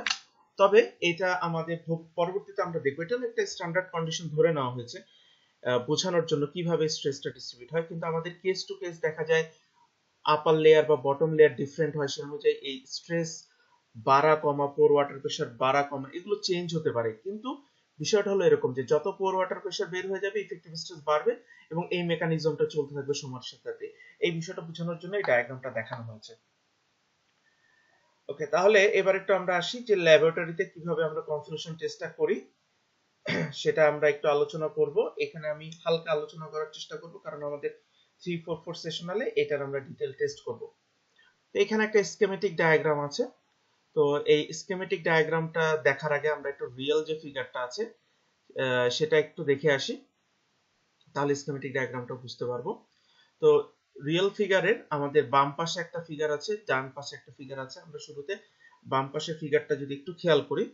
তবে এটা আমাদের পরবর্তীতে আমরা দেখবো, এটা একটা স্ট্যান্ডার্ড কন্ডিশন ধরে নেওয়া হয়েছে বোঝানোর জন্য কিভাবে স্ট্রেসটা ডিস্ট্রিবিউট হয়, কিন্তু আমাদের কেস টু কেস দেখা যায় আপার লেয়ার বা বটম লেয়ার ডিফারেন্ট হয়, সে অনুযায়ী এই স্ট্রেস বাড়া কমা, পোর ওয়াটার প্রেশার বাড়া কমা এগুলো চেঞ্জ হতে পারে। কিন্তু বিষয়টা হলো এরকম যে যত পোর ওয়াটার প্রেশার বের হয়ে যাবে ইফেক্টিভ স্ট্রেস বাড়বে এবং এই মেকানিজমটা চলতে থাকবে সময়ের সাথে। এই বিষয়টা বোঝানোর জন্য এই ডায়াগ্রামটা দেখানো হয়েছে। ওকে, তাহলে এবার একটু আমরা আসি যে ল্যাবরেটরিতে কিভাবে আমরা কনফিউশন টেস্টটা করি সেটা আমরা একটু আলোচনা করব। এখানে আমি হালকা আলোচনা করার চেষ্টা করব কারণ আমাদের 3-4 সেশনালে এটার আমরা ডিটেইল টেস্ট করব। তো এখানে একটা স্কিমেটিক ডায়াগ্রাম আছে। তো এই স্কিমেটিক ডায়াগ্রামটা দেখার আগে আমরা একটু রিয়েল যে ফিগারটা আছে সেটা একটু দেখে আসি, তাহলে স্কিমেটিক ডায়াগ্রামটা বুঝতে পারবো। তো রিয়েল ফিগারের আমাদের বাম পাশে একটা ফিগার আছে, ডান পাশে একটা ফিগার আছে। আমরা শুরুতে বাম পাশের ফিগারটা যদি একটু খেয়াল করি,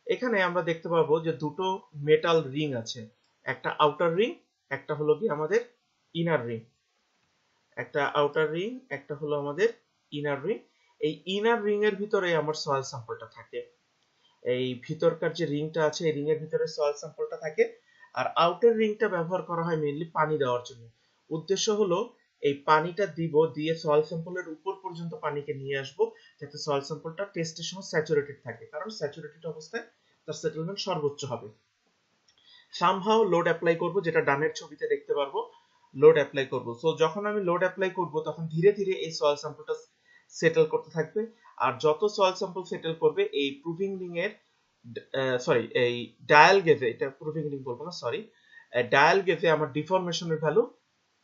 এখানে আমরা দেখতে পাবো যে দুটো মেটাল রিং আছে, একটা আউটার রিং, একটা হলো কি আমাদের ইনার রিং। একটা আউটার রিং, একটা হলো আমাদের ইনার রিং। এই ইনার রিং এর ভিতরে আমার সয়েল স্যাম্পলটা থাকে, এই ভিতরকার যে রিংটা আছে এই রিং এর ভিতরে সয়েল স্যাম্পলটা থাকে। আর আউটার রিংটা ব্যবহার করা হয় মেইনলি পানি দেওয়ার জন্য। উদ্দেশ্য হলো এই পানিটা দিব, দিয়ে সয়েল স্যাম্পলের উপর পর্যন্ত পানিকে নিয়ে আসবো যাতে সয়েল স্যাম্পলটা টেস্টের সময় স্যাচুরেটেড থাকে, কারণ স্যাচুরেটেড অবস্থায় তার সেটেলমেন্ট সর্বোচ্চ হবে। সামহাও লোড অ্যাপ্লাই করব, যেটা ডানের ছবিতে দেখতে পারবো, লোড অ্যাপ্লাই করব। সো যখন আমি লোড অ্যাপ্লাই করব তখন ধীরে ধীরে এই সয়েল স্যাম্পলটা সেটেল করতে থাকবে। আর যত সয়েল স্যাম্পল সেটেল করবে এই প্রুভিং রিং এর এই ডায়াল গেজে, এটা প্রুভিং রিং বলবো না, সরি, ডায়াল গেজে আমার ডিফর্মেশনের ভ্যালু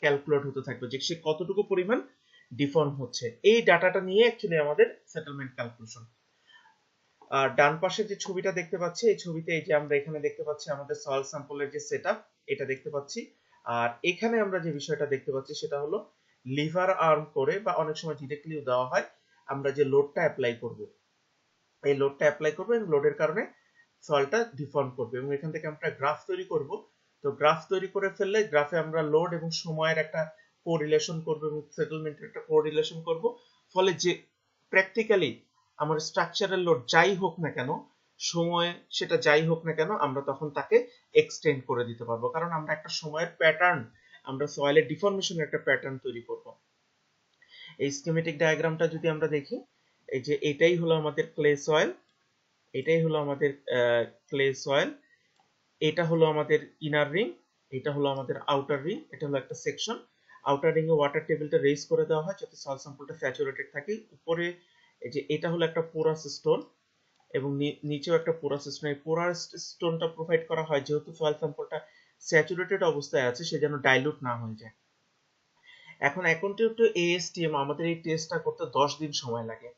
ক্যালকুলেট হতে থাকবে যে সে কতটুকু পরিমাণ ডিফর্ম হচ্ছে। এই ডাটাটা নিয়ে অ্যাকচুয়ালি আমাদের সেটেলমেন্ট ক্যালকুলেশন। আর ডান পাশে যে ছবিটা দেখতে পাচ্ছি, এই ছবিতে এই যে আমরা এখানে দেখতে পাচ্ছি আমাদের সয়েল স্যাম্পলের যে সেটআপ, এটা দেখতে পাচ্ছি। আর এখানে আমরা যে বিষয়টা দেখতে পাচ্ছি সেটা হলো লিভার আর্ম করে বা অনেক সময় ডিরেক্টলিও দেওয়া হয়, আমরা যে লোডটা অ্যাপ্লাই করব, এই লোডটা অ্যাপ্লাই করব এবং লোডের কারণে সয়েলটা ডিফর্ম করবে এবং এখান থেকে আমরা গ্রাফ তৈরি করব। তো গ্রাফ তৈরি করে ফেললে গ্রাফে আমরা লোড এবং সময়ের একটা কোরিলেশন করব এবং সেটেলমেন্টের একটা কোরিলেশন করব। ফলে যে প্র্যাকটিক্যালি আমার স্ট্রাকচারাল লোড যাই হোক না কেন, সময় সেটা যাই হোক না কেন, আমরা তখন তাকে এক্সটেন্ড করে দিতে পারবো, কারণ আমরা একটা সময়ের প্যাটার্ন, আমরা সয়েলের ডিফর্মেশনের একটা প্যাটার্ন তৈরি করব। এই স্কিমেটিক ডায়াগ্রামটা যদি আমরা দেখি, এই যে এটাই হলো আমাদের ক্লে সয়েল, এটাই হলো আমাদের ক্লে সয়েল। এটা হলো আমাদের ইনার রিং, এটা হলো আমাদের আউটার রিং, এটা হলো একটা section. Outer ring a water টেবিলটা রেজ করে দেওয়া হয় যাতে সয়েল স্যাম্পলটা স্যাচুরেটেড থাকে। উপরে এই যে এটা হলো একটা পোরাস স্টোন এবং নিচেও একটা পোরাস স্টোন। এই পোরাস স্টোনটা প্রোভাইড করা হয় যেহেতু সয়েল স্যাম্পলটা স্যাচুরেটেড অবস্থায় আছে সে যেন ডাইলুট না হয়ে যায়। এখন অ্যাকর্ডিং টু ASTM আমাদের এই টেস্টটা করতে 10 দিন সময় লাগে।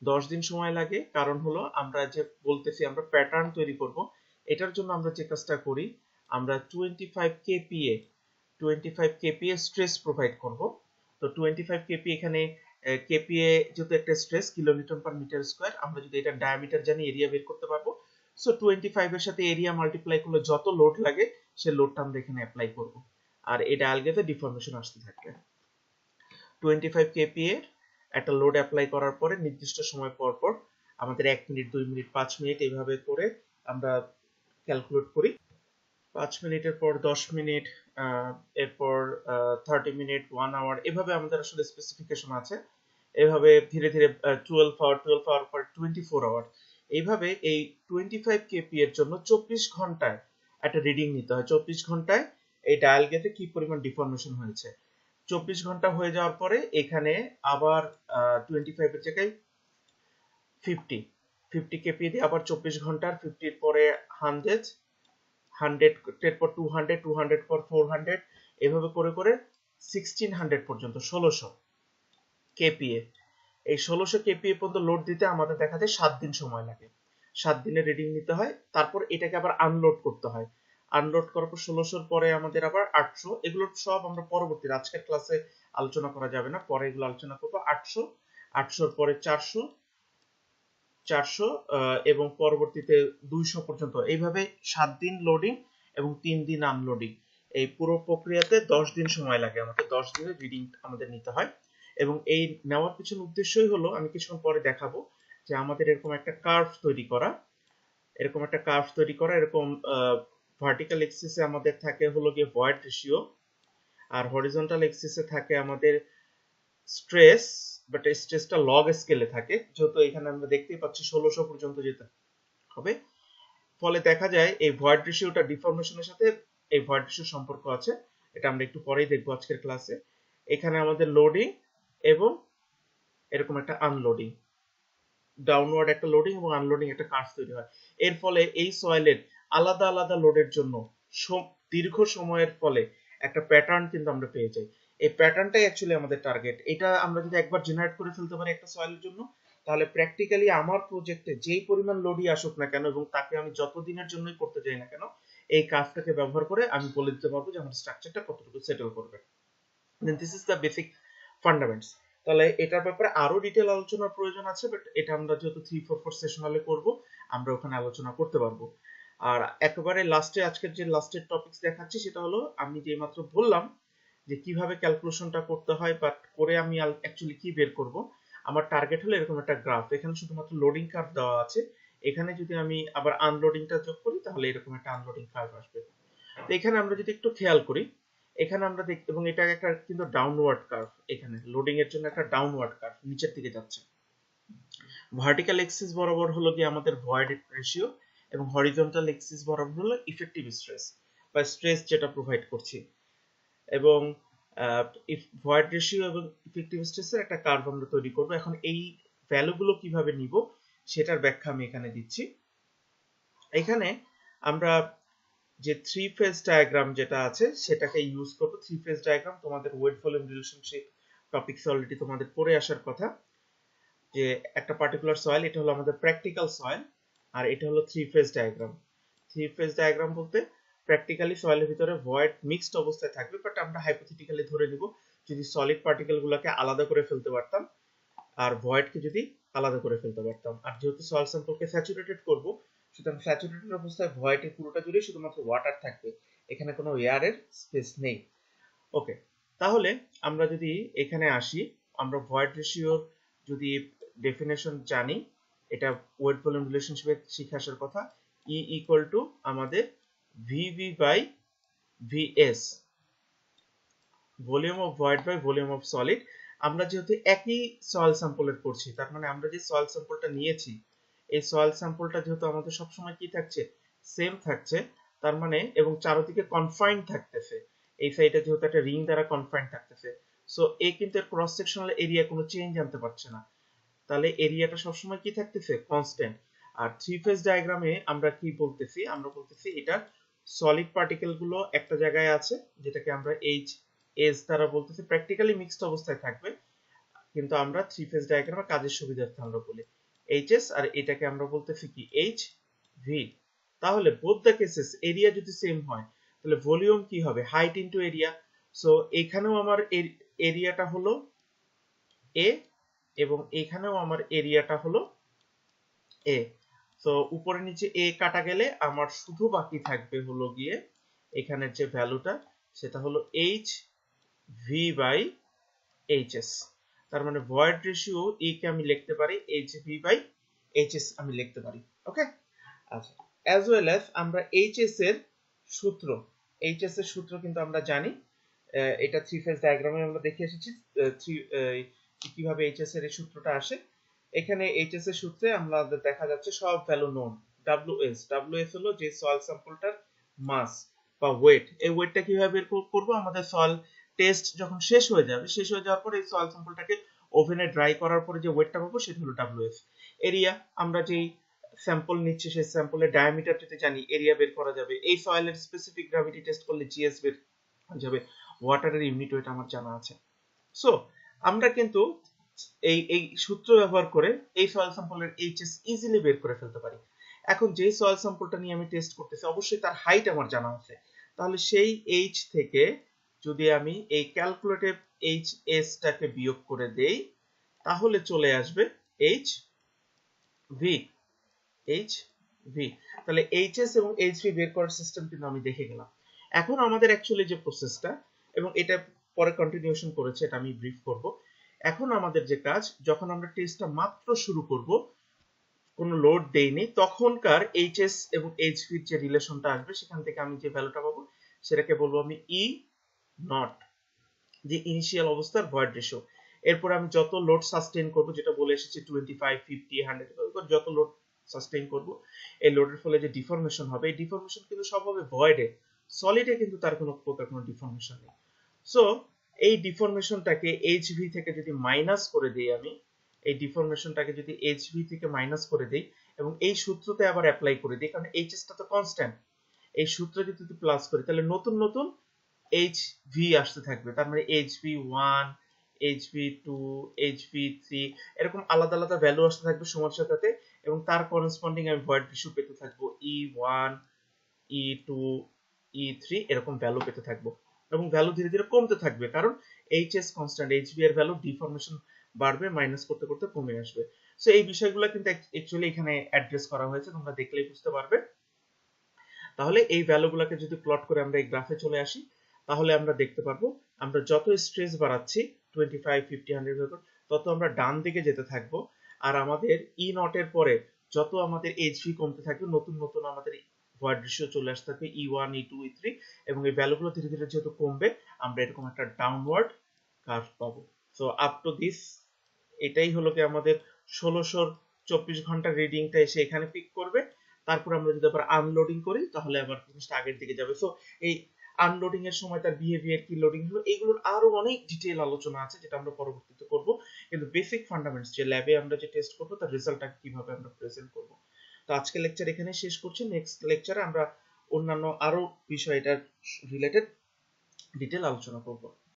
10 দিন সময় লাগে কারণ হলো আমরা যে বলতেছি আমরা প্যাটার্ন তৈরি করব, এটার জন্য আমরা যে কাজটা করি আমরা 25 kPa স্ট্রেস প্রোভাইড করব। তো 25 kPa এখানে kPa যেহেতু একটা stress kilonewton per metre square, আমরা যদি এটা ডায়ামিটার জানি এরিয়া বের করতে পারবো। সো 25 এর সাথে এরিয়া মাল্টিপ্লাই করলে যত লোড লাগে সে লোডটা আমরা এখানে অ্যাপ্লাই করব, আর এই ডায়াল গেজে ডিফর্মেশন আসতে থাকবে। 25 kPa একটা লোড অ্যাপ্লাই করার পরে নির্দিষ্ট সময় পর পর আমাদের 1 মিনিট 2 মিনিট 5 মিনিট এইভাবে করে আমরা ক্যালকুলেট করি। 5 মিনিটের পর 10 মিনিট, এরপর 30 মিনিট, 1 আওয়ার, এভাবে আমাদের আসলে স্পেসিফিকেশন আছে। এভাবে ধীরে ধীরে 12 আওয়ার পর 24 আওয়ার, এইভাবে এই 25 kPa এর জন্য 24 ঘন্টায় একটা রিডিং নিতে হয়। 24 ঘন্টায় এই ডায়াল গেজে কি পরিমাণ ডিফর্মেশন হয়েছে। 24 ঘন্টা হয়ে যাওয়ার পরে এখানে আবার 25 এর জায়গায় 50 kPa দিয়ে আবার 24 ঘন্টার 50 এর পরে 100, 100 এর পর 200, 200 পর 400, এভাবে করে করে 1600 পর্যন্ত 1600 kPa। এই 1600 kPa পর্যন্ত লোড দিতে আমাদের দেখা যায় 7 দিন সময় লাগে। 7 দিনের রিডিং নিতে হয়, তারপর এটাকে আবার আনলোড করতে হয়। আনলোড করার পর 1600 পরে আমাদের আবার 800, এগুলো সব আমরা পরবর্তী আজকের ক্লাসে আলোচনা করা যাবে না, পরে এগুলো আলোচনা করব। 800, 800 পরে 400, 400 এবং পরবর্তীতে 200 পর্যন্ত, এইভাবে 7 দিন লোডিং এবং 3 দিন আনলোডিং। এই পুরো প্রক্রিয়াতে 10 দিন সময় লাগে আমাদের। 10 দিনের রিডিং আমাদের নিতে হয় এবং এই নেওয়ার পিছনে উদ্দেশ্যই হলো আমি কিছুক্ষণ পরে দেখাবো যে আমাদের এরকম একটা কার্ভ তৈরি করা, এরকম ভার্টিক্যাল এক্সিসে আমাদের থাকে হলো গিয়ে ভয়েড রেশিও, আর হরিজন্টাল এক্সিসে থাকে আমাদের স্ট্রেস, বাট স্ট্রেসটা লগ স্কেলে থাকে যেহেতু এখানে আমরা দেখতেই পাচ্ছি 1600 পর্যন্ত যেতে হবে। ফলে দেখা যায় এই ভয়েড রেশিওটা ডিফর্মেশনের সাথে এই ভয়েড রেশিও সম্পর্ক আছে, এটা আমরা একটু পরেই দেখবো আজকের ক্লাসে। এখানে আমাদের লোডিং এবং এরকম একটা আনলোডিং, ডাউনওয়ার্ড একটা লোডিং এবং আনলোডিং একটা কার্ভ তৈরি হয়। এর ফলে এই সয়েলের আলাদা আলাদা লোডের জন্য দীর্ঘ সময়ের ফলে একটা প্যাটার্ন কিন্তু আমরা পেয়ে যাই। এই প্যাটার্নটাই অ্যাকচুয়ালি আমাদের টার্গেট। এটা আমরা যদি একবার জেনারেট করে ফেলতে পারি একটা সয়েলের জন্য, তাহলে প্র্যাকটিক্যালি আমার প্রজেক্টে যেই পরিমাণ লোডই আসুক না কেন এবং তাকে আমি যত দিনের জন্যই করতে চাই না কেন, এই কাজটাকে ব্যবহার করে আমি বলে দিতে পারবো যে আমার স্ট্রাকচারটা কতটুকু সেটেল করবে। দেন দিস ইজ দ্য বেসিক ফান্ডামেন্টস। তাহলে এটার ব্যাপারে আরো ডিটেল আলোচনার প্রয়োজন আছে, বাট এটা আমরা যেহেতু 3-4 সেশনালে করব, আমরা ওখানে আলোচনা করতে পারবো। আর একেবারে লাস্টে আজকের যে লাস্টের টপিকস দেখাচ্ছি সেটা হলো আমি যে মাত্র বললাম যে কিভাবে ক্যালকুলেশনটা করতে হয়, বাট করে আমি অ্যাকচুয়ালি কি বের করব। আমার টার্গেট হলো এরকম একটা গ্রাফ, এখানে শুধুমাত্র লোডিং কার্ভ দেওয়া আছে, এখানে যদি আমি আবার আনলোডিংটা যোগ করি তাহলে এরকম একটা আনলোডিং কার্ভ আসবে। তো এখানে আমরা যদি একটু খেয়াল করি, এখানে আমরা দেখি এবং এটা একটা কিন্তু ডাউনওয়ার্ড কার্ভ, এখানে লোডিং এর জন্য একটা ডাউনওয়ার্ড কার্ভ নিচের দিকে যাচ্ছে। ভার্টিক্যাল এক্সিস বরাবর হলো কি আমাদের ভয়েড রেশিও এবং হরিজন্টাল এক্সিস বরাবর হলো ইফেক্টিভ স্ট্রেস বা স্ট্রেস যেটা প্রোভাইড করছি। এবং ভয়েড রেশিও এবং ইফেক্টিভ স্ট্রেসের একটা কার্ভ আমরা তৈরি করব। এখন এই ভ্যালুগুলো কিভাবে নিব সেটার ব্যাখ্যা আমি এখানে দিচ্ছি। এখানে আমরা যে 3 ফেজ ডায়াগ্রাম যেটা আছে সেটাকে ইউজ করব। 3 ফেজ ডায়াগ্রাম তোমাদের weight volume relationship topics already তোমাদের পড়ে আসার কথা, যে একটা পার্টিকুলার সয়েল, এটা হলো আমাদের প্র্যাকটিক্যাল সয়েল, আর এটা হলো 3 ফেজ ডায়াগ্রাম। 3 ফেজ ডায়াগ্রাম বলতে প্র্যাকটিক্যালি সয়েলের ভিতরে ভয়েড মিক্সড অবস্থায় থাকবে, বাট আমরা হাইপোথেটিক্যালি ধরে নিব যদি সলিড পার্টিকেল গুলোকে আলাদা করে ফেলতে পারতাম আর ভয়েডকে যদি আলাদা করে ফেলতে পারতাম। আর যেহেতু সয়েল স্যাম্পলকে স্যাচুরেটেড করব, সুতরাং স্যাচুরেটেড অবস্থায় ভয়েডের পুরোটা জুড়ে শুধুমাত্র ওয়াটার থাকবে, এখানে কোনো এয়ারের স্পেস নেই। ওকে, তাহলে আমরা যদি এখানে আসি, আমরা ভয়েড রেশিওর যদি ডেফিনেশন জানি, এটা ওয়েট ভলিউম রিলেশনশিপে শিখে আসার কথা। E ইকুয়াল টু আমাদের VV by VS, volume of void by volume of solid. আমরা যেহেতু একই সয়েল স্যাম্পলের করছি, তার মানে আমরা যে সয়েল স্যাম্পলটা নিয়েছি এই সয়েল স্যাম্পলটা যেহেতু আমাদের সবসময় কি থাকছে, সেম থাকছে, তার মানে এবং চারদিকে কনফাইন্ড থাকতেছে, এই সাইডে যেহেতু একটা রিং দ্বারা কনফাইন্ড থাকতেছে, সো এ কিন্তু এর ক্রস সেকশনাল এরিয়া কোনো চেঞ্জ আনতে পারছে না, তাহলে এরিয়াটা সবসময় কি থাকতেছে, কনস্ট্যান্ট। আর থ্রি ফেজ ডায়াগ্রামে আমরা কি বলতেছি, আমরা বলতেছি এটা সলিড পার্টিকেল গুলো একটা জায়গায় আছে, যেটাকে আমরা এইচ এস দ্বারা বলতেছি, প্র্যাকটিক্যালি মিক্সড অবস্থায় থাকবে, কিন্তু আমরা থ্রি ফেজ ডায়াগ্রামে কাজের সুবিধার্থে আমরা বলি এইচ এস, আর এটাকে আমরা বলতেছি কি এইচ ভি। তাহলে বোথ দ্য কেসেস এরিয়া যদি সেম হয় তাহলে ভলিউম কি হবে, হাইট ইনটু এরিয়া। সো এখানেও আমার এরিয়াটা হলো এ এবং এখানেও আমার এরিয়াটা হলো এ। তো উপরে নিচে এ কাটা গেলে আমার শুধু বাকি থাকবে হলো গিয়ে এখানের যে ভ্যালুটা, সেটা হলো H V by H S. তার মানে ভয়েড রেশিও ই কে আমি লিখতে পারি H V by H S আমি লিখতে পারি। ওকে, আচ্ছা, অ্যাজ ওয়েল অ্যাজ আমরা এইচ এস এর সূত্র, এইচ এস এর সূত্র কিন্তু আমরা জানি, এটা থ্রি ফেজ ডায়াগ্রামে আমরা দেখে এসেছি কিভাবে এইচএস এর এই সূত্রটা আসে। এখানে এইচএস এর সূত্রে আমাদের দেখা যাচ্ছে সব ভ্যালু নোন। ডব্লিউএস হলো যে সয়েল স্যাম্পলটার মাস বা ওয়েট, এই ওয়েটটা কিভাবে বের করব, আমাদের সয়েল টেস্ট যখন শেষ হয়ে যাবে, শেষ হয়ে যাওয়ার পরে এই সয়েল স্যাম্পলটাকে ওভেনে ড্রাই করার পরে যে ওয়েটটা পাবো সেটা হলো ডব্লিউএস। এরিয়া, আমরা যেই স্যাম্পল নিচ্ছি সেই স্যাম্পলের ডায়ামিটার যদি জানি এরিয়া বের করা যাবে। এই সয়েলের স্পেসিফিক গ্র্যাভিটি টেস্ট করলে জিএস বের হয়ে যাবে, ওয়াটারের ইউনিট ওয়েট আমার জানা আছে। সো আমরা কিন্তু এই সূত্র ব্যবহার করে এই সয়েল স্যাম্পলের এইচএস ইজিলি বের করে ফেলতে পারি। এখন যে সয়েল স্যাম্পলটা নিয়ে আমি টেস্ট করতেছি অবশ্যই তার হাইট আমার জানা আছে, তাহলে সেই এইচ থেকে যদি আমি এই ক্যালকুলেটেড এইচএস টাকে বিয়োগ করে দেই তাহলে চলে আসবে এইচ ভি, এইচ ভি। তাহলে এইচএস এবং এইচভি বের করার সিস্টেম কিন্তু আমি দেখে গেলাম। এখন আমাদের অ্যাকচুয়ালি যে প্রসেসটা, এবং এটা পরে কন্টিনিউশন করেছে, এটা আমি ব্রিফ করব। এখন আমাদের যে কাজ, যখন আমরা টেস্টটা মাত্র শুরু করব, কোনো লোড দেইনি, তখনকার এইচএস এবং এইচভির যে রিলেশনটা আসবে সেখান থেকে আমি যে ভ্যালুটা পাবো সেটাকে বলবো আমি ই নট, যে ইনিশিয়াল অবস্থার ভয়েড রেশিও। এরপর আমি যত লোড সাস্টেইন করব, যেটা বলে এসেছি 25, 50, 100, যত লোড সাস্টেইন করব, এই লোডের ফলে যে ডিফরমেশন হবে, এই ডিফরমেশন কিন্তু সব হবে ভয়েডে, সলিডে কিন্তু তার কোনো প্রকার কোনো ডিফরমেশন নেই। সো এই ডিফরমেশনটাকে এইচভি থেকে যদি মাইনাস করে দেই, আমি এই ডিফরমেশনটাকে যদি এইচভি থেকে মাইনাস করে দেই এবং এই সূত্রতে আবার অ্যাপ্লাই করে দিই, কারণ এইচএসটা তো কনস্ট্যান্ট, এই সূত্র যদি প্লাস করি তাহলে নতুন নতুন HV আসতে থাকবে, তার মানে HV1, HV2, HV3, এরকম আলাদা আলাদা ভ্যালু আসতে থাকবে সময়ের সাথে, এবং তার করেসপন্ডিং আমি ভয়েড রেশিও পেতে থাকবো E1, E2, E3, এরকম ভ্যালু পেতে থাকবো, এবং ভ্যালু ধীরে ধীরে কমতে থাকবে, কারণ HS কনস্ট্যান্ট, HV এর ভ্যালু ডিফরমেশন বাড়বে, মাইনাস করতে করতে কমে আসবে। সো এই বিষয়গুলো কিন্তু অ্যাকচুয়ালি এখানে অ্যাড্রেস করা হয়েছে, তোমরা দেখলেই বুঝতে পারবে। তাহলে এই ভ্যালুগুলোকে যদি প্লট করে আমরা এই গ্রাফে চলে আসি, তাহলে আমরা দেখতে পারবো আমরা যত স্ট্রেস বাড়াচ্ছি 25, 50, 100, তত আমরা ডান দিকে যেতে থাকবো, আর আমাদের ই নটের পরে যত আমাদের এইচভি কমতে থাকবে, নতুন নতুন আমাদের ভয়েড রেশিও চলে আসতে থাকবে E1, E2, E3, এবং এই ভ্যালুগুলো ধীরে ধীরে যেহেতু কমবে আমরা এরকম একটা ডাউনওয়ার্ড কার্ভ পাবো। সো আপ টু দিস, এটাই হলো কি আমাদের 1624 ঘন্টা রিডিংটা এসে এখানে পিক করবে। তারপর আমরা যদি আবার আনলোডিং করি তাহলে আবার জিনিসটা আগের দিকে যাবে। সো এই আনলোডিং এর সময় তার বিহেভিয়ার কি, লোডিং হলো, এইগুলোর আরো অনেক ডিটেইল আলোচনা আছে যেটা আমরা পরবর্তীতে করব, কিন্তু বেসিক ফান্ডামেন্টস যে ল্যাবে আমরা যে টেস্ট করব তার রেজাল্টটা কিভাবে আমরা প্রেজেন্ট করব। তো আজকে লেকচার এখানে শেষ করছি, নেক্সট লেকচারে আমরা অন্যান্য আরো বিষয় এটার রিলেটেড ডিটেইল আলোচনা করব।